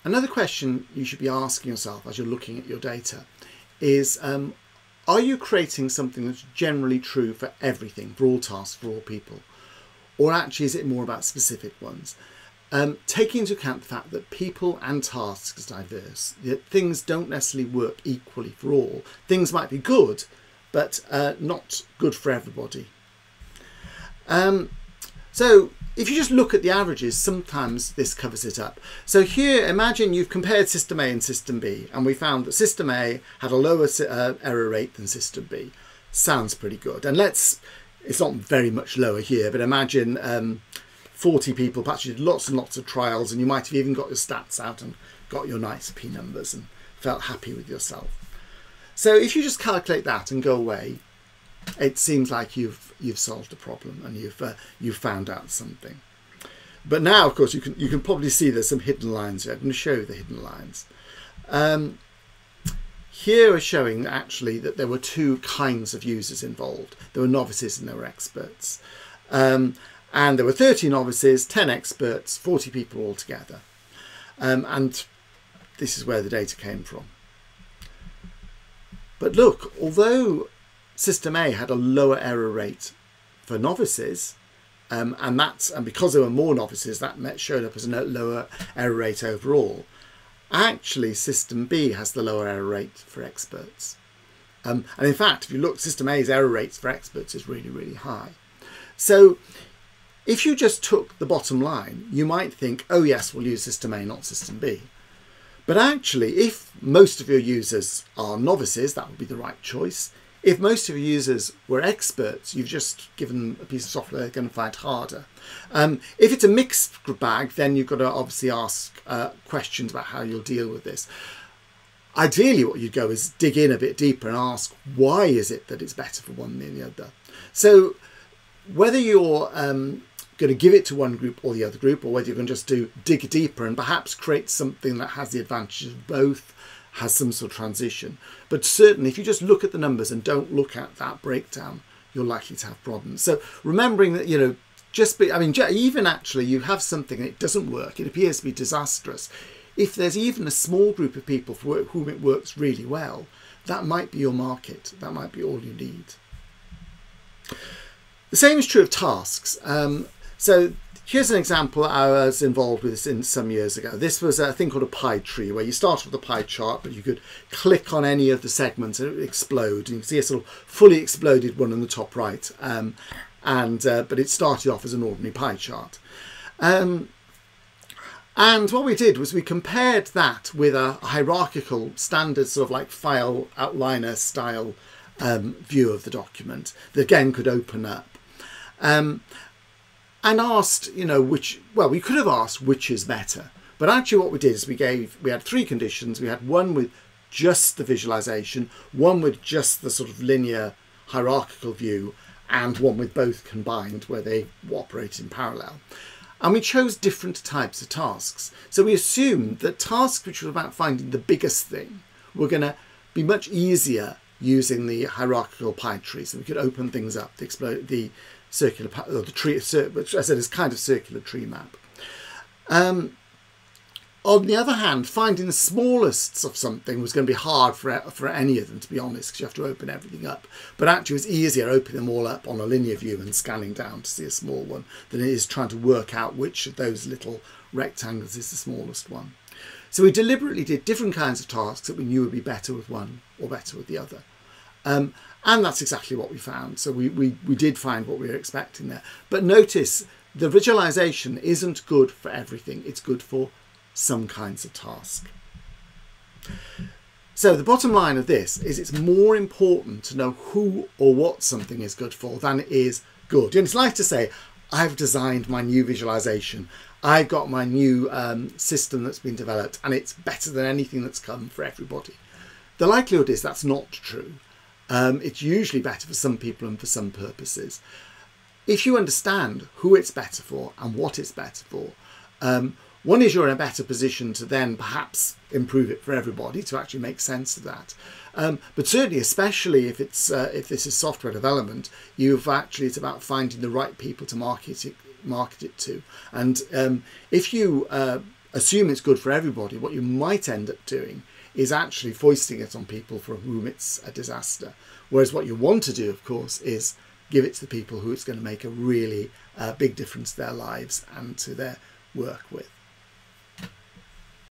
Another question you should be asking yourself as you're looking at your data is, are you creating something that's generally true for everything, for all tasks, for all people? Or actually is it more about specific ones? Taking into account the fact that people and tasks are diverse, that things don't necessarily work equally for all. Things might be good, but not good for everybody. So if you just look at the averages, sometimes this covers it up. So here, imagine you've compared system A and system B, and we found that system A had a lower error rate than system B. Sounds pretty good. And it's not very much lower here, but imagine 40 people, perhaps you did lots and lots of trials, and you might have even got your stats out and got your nice P numbers and felt happy with yourself. So if you just calculate that and go away, it seems like you've solved a problem and you've found out something. But now, of course, you can probably see there's some hidden lines here. I'm going to show you the hidden lines. Here are showing actually that there were two kinds of users involved. There were novices and there were experts. And there were 30 novices, 10 experts, 40 people altogether. And this is where the data came from. But look, although System A had a lower error rate for novices, and because there were more novices, that showed up as a lower error rate overall. Actually, System B has the lower error rate for experts. And in fact, if you look, System A's error rates for experts is really, really high. So if you just took the bottom line, you might think, oh yes, we'll use System A, not System B. But actually, if most of your users are novices, that would be the right choice. If most of your users were experts, you've just given them a piece of software they're going to find harder. If it's a mixed bag, then you've got to obviously ask questions about how you'll deal with this. Ideally, what you'd go is dig in a bit deeper and ask, why is it that it's better for one than the other? So whether you're going to give it to one group or the other group, or whether you're going to just dig deeper and perhaps create something that has the advantages of both, has some sort of transition. But certainly if you just look at the numbers and don't look at that breakdown, you're likely to have problems. So remembering that, even actually you have something and it doesn't work, it appears to be disastrous. If there's even a small group of people for whom it works really well, that might be your market. That might be all you need. The same is true of tasks. So here's an example I was involved with this in some years ago. This was a thing called a pie tree, where you start with a pie chart, but you could click on any of the segments and it would explode. You can see a sort of fully exploded one in the top right, but it started off as an ordinary pie chart. And what we did was we compared that with a hierarchical standard sort of like file outliner style view of the document that again could open up. And asked, we could have asked which is better. But actually what we did is we had three conditions. We had one with just the visualization, one with just the sort of linear hierarchical view, and one with both combined where they operate in parallel. And we chose different types of tasks. So we assumed that tasks which were about finding the biggest thing were going to be much easier using the hierarchical pie tree. So we could open things up, the circular, or the tree, which I said is kind of circular tree map. On the other hand, finding the smallest of something was going to be hard for any of them, to be honest, because you have to open everything up. But actually it was easier opening them all up on a linear view and scanning down to see a small one than it is trying to work out which of those little rectangles is the smallest one. So we deliberately did different kinds of tasks that we knew would be better with one or better with the other. And that's exactly what we found. So we did find what we were expecting there. But notice the visualization isn't good for everything. It's good for some kinds of task. So the bottom line of this is it's more important to know who or what something is good for than it is good. And it's like to say, I've designed my new visualization. I've got my new system that's been developed and it's better than anything that's come for everybody. The likelihood is that's not true. It's usually better for some people and for some purposes. If you understand who it's better for and what it's better for, one is you're in a better position to then perhaps improve it for everybody, to actually make sense of that. But certainly, especially if it's if this is software development, it's about finding the right people to market it to. And if you assume it's good for everybody, what you might end up doing is actually foisting it on people for whom it's a disaster. Whereas what you want to do, of course, is give it to the people who it's going to make a really big difference to their lives and to their work with.